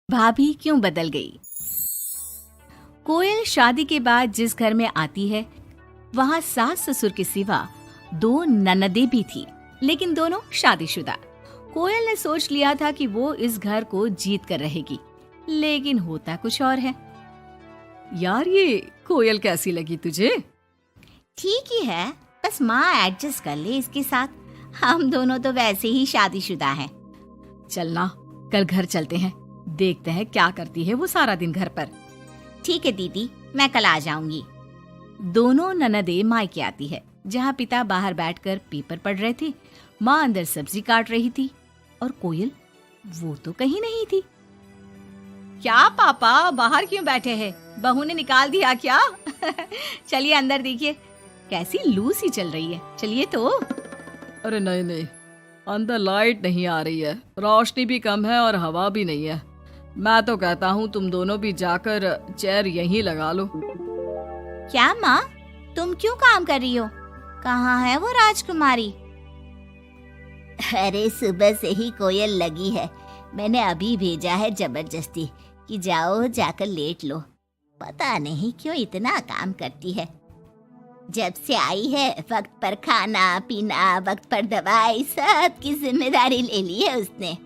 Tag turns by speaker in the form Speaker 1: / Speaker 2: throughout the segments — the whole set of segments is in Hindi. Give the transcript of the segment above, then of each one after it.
Speaker 1: भाभी क्यों बदल गई। कोयल शादी के बाद जिस घर में आती है वहाँ सास ससुर के सिवा 2 ननदें भी थी, लेकिन दोनों शादीशुदा। कोयल ने सोच लिया था कि वो इस घर को जीत कर रहेगी, लेकिन होता कुछ और है। यार ये कोयल कैसी लगी तुझे?
Speaker 2: ठीक ही है, बस माँ एडजस्ट कर ले इसके साथ। हम दोनों तो वैसे ही शादीशुदा हैं।
Speaker 1: चलना कल घर चलते हैं, देखते हैं क्या करती है वो सारा दिन घर पर।
Speaker 2: ठीक है दीदी, मैं कल आ जाऊंगी।
Speaker 1: दोनों ननदें मायके आती है, जहाँ पिता बाहर बैठकर पेपर पढ़ रहे थे, माँ अंदर सब्जी काट रही थी और कोयल वो तो कहीं नहीं थी। क्या पापा बाहर क्यों बैठे हैं? बहू ने निकाल दिया क्या? चलिए अंदर देखिए, कैसी लू सी चल रही है। चलिए तो।
Speaker 3: अरे नहीं नहीं, अंदर लाइट नहीं आ रही है, रोशनी भी कम है और हवा भी नहीं है। मैं तो कहता हूँ तुम दोनों भी जाकर चेयर यहीं लगा लो।
Speaker 2: क्या माँ, तुम क्यों काम कर रही हो? कहाँ है वो राजकुमारी? अरे सुबह से ही कोयल लगी है, मैंने अभी भेजा है जबरदस्ती कि जाओ जाकर लेट लो। पता नहीं क्यों इतना काम करती है। जब से आई है वक्त पर खाना पीना, वक्त पर दवाई, सब की जिम्मेदारी ले ली है उसने।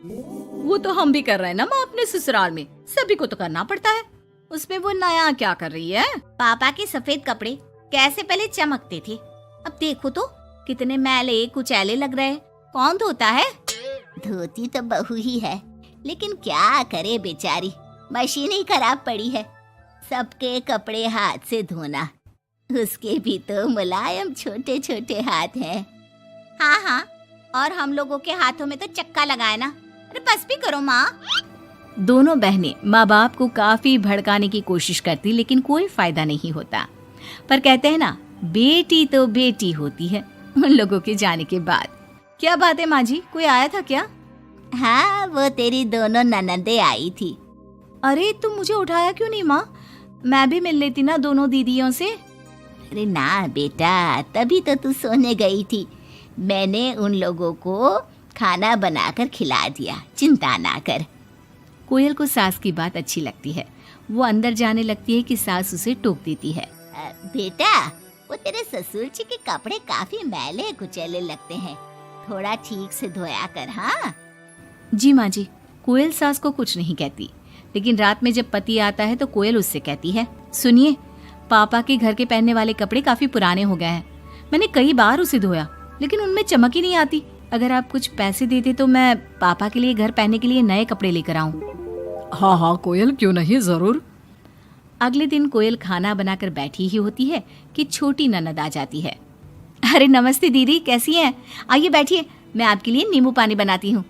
Speaker 1: वो तो हम भी कर रहे हैं ना माँ, अपने ससुराल में सभी को तो करना पड़ता है। उसमें वो नया क्या कर रही है?
Speaker 2: पापा के सफेद कपड़े कैसे पहले चमकते थे, अब देखो तो कितने मैले कुचैले लग रहे। कौन धोता है? धोती तो बहू ही है, लेकिन क्या करे बेचारी, मशीन ही खराब पड़ी है। सबके कपड़े हाथ से धोना, उसके भी तो मुलायम छोटे छोटे हाथ हैं। हाँ, और हम लोगों के हाथों में तो चक्का लगाए ना। अरे बस भी करो माँ।
Speaker 1: दोनों बहनें माँ बाप को काफी भड़काने की कोशिश करती, लेकिन कोई फायदा नहीं होता। पर कहते हैं ना, बेटी तो बेटी होती है उन लोगों के जाने के बाद। क्या बात है माँ जी, कोई आया था क्या?
Speaker 2: हाँ, वो तेरी दोनों ननदें आई थी।
Speaker 1: अरे तुम मुझे उठाया क्यों नहीं माँ? मैं भी मिल लेती ना दोनों दीदियों से।
Speaker 2: अरे ना बेटा, तभी तो तू सोने गई थी। मैंने उन लोगों को खाना बनाकर खिला दिया, चिंता ना कर।
Speaker 1: कोयल को सास की बात अच्छी लगती है। वो अंदर जाने लगती है कि सास उसे टोक देती है।
Speaker 2: बेटा, वो तेरे ससुर जी के कपड़े काफी मैले कुचैले लगते हैं, थोड़ा ठीक से धोया कर। हाँ
Speaker 1: जी माँ जी। कोयल सास को कुछ नहीं कहती, लेकिन रात में जब पति आता है तो कोयल उससे कहती है, सुनिए, पापा के घर के पहनने वाले कपड़े काफी पुराने हो गए हैं। मैंने कई बार उसे धोया, लेकिन उनमें चमक ही नहीं आती। अगर आप कुछ पैसे देते तो मैं पापा के लिए घर पहनने के लिए नए कपड़े लेकर आऊं।
Speaker 3: हाँ कोयल, क्यों नहीं, जरूर।
Speaker 1: अगले दिन कोयल खाना बनाकर बैठी ही होती है कि छोटी ननद आ जाती है। अरे नमस्ते दीदी, कैसी हैं? आइए बैठिए, मैं आपके लिए नींबू पानी बनाती हूँ।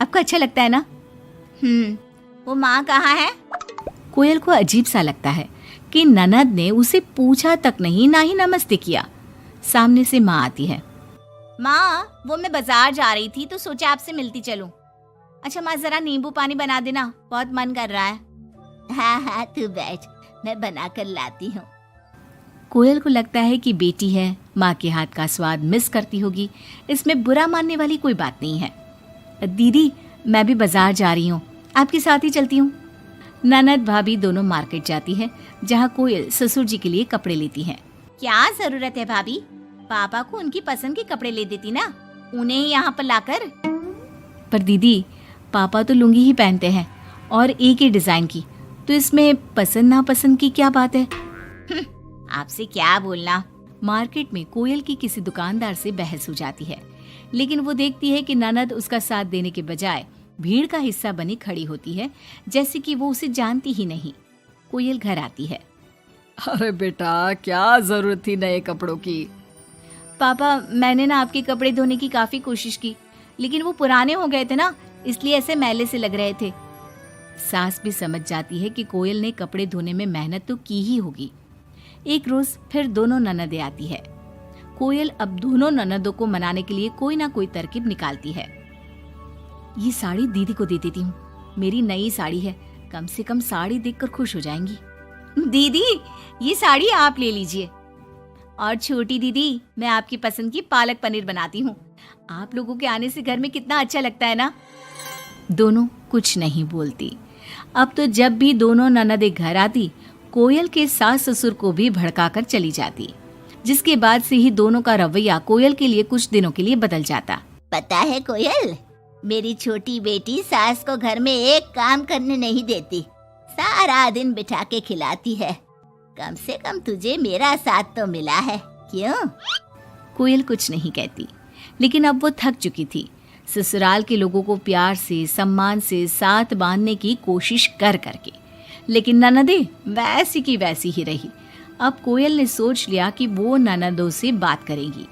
Speaker 1: आपको अच्छा लगता है ना?
Speaker 2: वो माँ कहाँ है?
Speaker 1: कोयल को अजीब सा लगता है कि ननद ने उसे पूछा तक नहीं, ना ही नमस्ते किया। सामने से माँ आती है।
Speaker 2: माँ, वो मैं बाजार जा रही थी तो सोचा आपसे मिलती चलूं। अच्छा माँ, जरा नींबू पानी बना देना, बहुत मन कर रहा है। हाँ, तू बैठ, मैं बना कर लाती हूँ।
Speaker 1: कोयल को लगता है कि बेटी है, माँ के हाथ का स्वाद मिस करती होगी। इसमें बुरा मानने वाली कोई बात नहीं है। दीदी, मैं भी बाजार जा रही हूँ, आपके साथ ही चलती हूँ। ननद भाभी दोनों मार्केट जाती है, जहाँ कोयल ससुर जी के लिए कपड़े लेती है।
Speaker 2: क्या जरूरत है भाभी, पापा को उनकी पसंद के कपड़े ले देती ना, उन्हें ही यहाँ पर लाकर।
Speaker 1: पर दीदी, पापा तो लुंगी ही पहनते हैं और एक ही डिजाइन की, तो इसमें पसंद नापसंद की क्या बात है?
Speaker 2: आपसे क्या बोलना।
Speaker 1: मार्केट में कोयल की किसी दुकानदार से बहस हो जाती है, लेकिन वो देखती है कि ननद उसका साथ देने के बजाय भीड़ का हिस्सा बनी खड़ी होती है, जैसे कि वो उसे जानती ही नहीं। कोयल घर आती है।
Speaker 3: अरे बेटा, क्या जरूरत थी नए कपड़ों की?
Speaker 1: पापा, मैंने ना आपके कपड़े धोने की काफी कोशिश की, लेकिन वो पुराने हो गए थे ना, इसलिए ऐसे मैले से लग रहे थे। सास भी समझ जाती है कि कोयल ने कपड़े धोने में मेहनत तो की ही होगी। एक रोज फिर दोनों ननदें आती है। कोयल अब दोनों ननदों को मनाने के लिए कोई ना कोई तरकीब निकालती है। ये साड़ी दीदी को दे देती हूँ, मेरी नई साड़ी है, कम से कम साड़ी देखकर खुश हो जाएंगी। दीदी, ये साड़ी आप ले लीजिए। और छोटी दीदी, मैं आपकी पसंद की पालक पनीर बनाती हूँ, आप लोगों के आने से घर में कितना अच्छा लगता है ना। दोनों कुछ नहीं बोलती। अब तो जब भी दोनों ननदें घर आती, कोयल के सास ससुर को भी भड़काकर चली जाती, जिसके बाद से ही दोनों का रवैया कोयल के लिए कुछ दिनों के लिए बदल जाता।
Speaker 2: पता है कोयल, मेरी छोटी बेटी सास को घर में एक काम करने नहीं देती, सारा दिन बिठा के खिलाती है। कम से कम तुझे मेरा साथ तो मिला है, क्यों?
Speaker 1: कोयल कुछ नहीं कहती, लेकिन अब वो थक चुकी थी। ससुराल के लोगों को प्यार से, सम्मान से साथ बांधने की कोशिश कर करके, लेकिन ननदें वैसी की वैसी ही रही। अब कोयल ने सोच लिया कि वो ननदों से बात करेगी।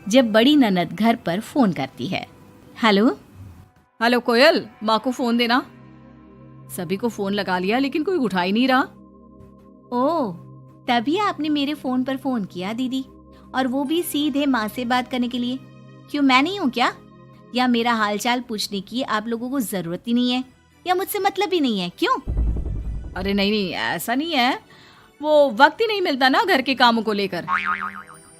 Speaker 1: जब बड़ी ननद घर पर फोन करती है, हेलो
Speaker 3: हेलो कोयल, माँ को फोन देना। सभी को फोन लगा लिया लेकिन कोई उठा ही नहीं रहा।
Speaker 1: ओह, तभी आपने मेरे फोन पर फोन किया दीदी, और वो भी सीधे माँ से बात करने के लिए। क्यों, मैं नहीं हूँ क्या? या मेरा हालचाल पूछने की आप लोगों को जरूरत ही नहीं है, या मुझसे मतलब ही नहीं है? क्यों?
Speaker 3: अरे नहीं नहीं, ऐसा नहीं है, वो वक्त ही नहीं मिलता ना घर के कामों को लेकर।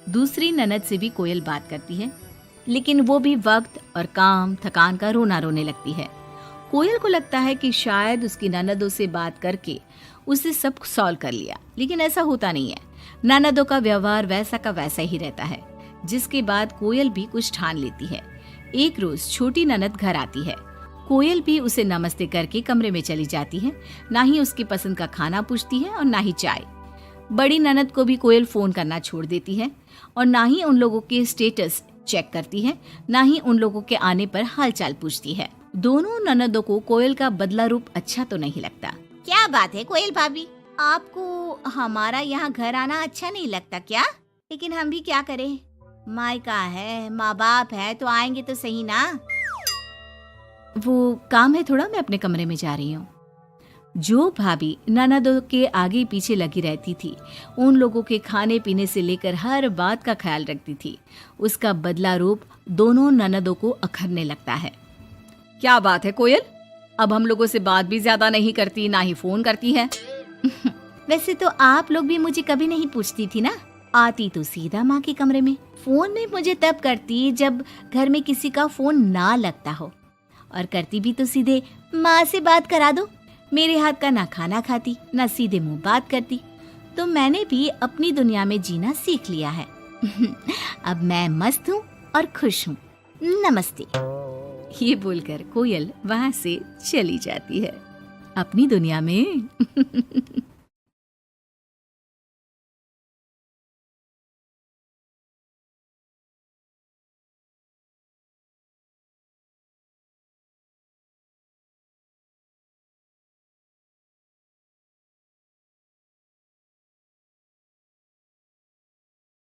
Speaker 1: दूसरी ननद से भी कोयल बात करती है, लेकिन वो भी वक्त और काम थकान का रोना रोने लगती है। कोयल को लगता है कि शायद उसकी ननदों से बात करके उसे सब सॉल्व कर लिया, लेकिन ऐसा होता नहीं है। ननदों का व्यवहार वैसा का वैसा ही रहता है। जिसके बाद कोयल भी कुछ ठान लेती है। एक रोज छोटी ननद घर आती है। कोयल भी उसे नमस्ते करके कमरे में चली जाती है। ना ही उसकी पसंद का खाना पूछती है और ना ही चाय। बड़ी ननद को भी कोयल फोन करना छोड़ देती है, और ना ही उन लोगों के स्टेटस चेक करती है, ना ही उन लोगों के आने पर हालचाल पूछती है। दोनों ननदों को कोयल का बदला रूप अच्छा तो नहीं लगता।
Speaker 2: क्या बात है कोयल भाभी, आपको हमारा यहाँ घर आना अच्छा नहीं लगता क्या? लेकिन हम भी क्या करें, मायका है, माँ बाप है, तो आएंगे तो सही ना।
Speaker 1: वो काम है थोड़ा, मैं अपने कमरे में जा रही हूँ। जो भाभी ननदों के आगे पीछे लगी रहती थी, उन लोगों के खाने पीने से लेकर हर बात का ख्याल रखती थी, उसका बदला रूप दोनों ननदों को अखरने लगता है।
Speaker 3: क्या बात है कोयल, अब हम लोगों से बात भी ज्यादा नहीं करती, ना ही फोन करती है।
Speaker 1: वैसे तो आप लोग भी मुझे कभी नहीं पूछती थी ना, आती तो सीधा माँ के कमरे में। फोन में मुझे तब करती जब घर में किसी का फोन ना लगता हो, और करती भी तो सीधे माँ से बात करा दो। मेरे हाथ का ना खाना खाती, ना सीधे मुंह बात करती। तो मैंने भी अपनी दुनिया में जीना सीख लिया है। अब मैं मस्त हूँ और खुश हूँ। नमस्ते। ये बोलकर कोयल वहां से चली जाती है अपनी दुनिया में।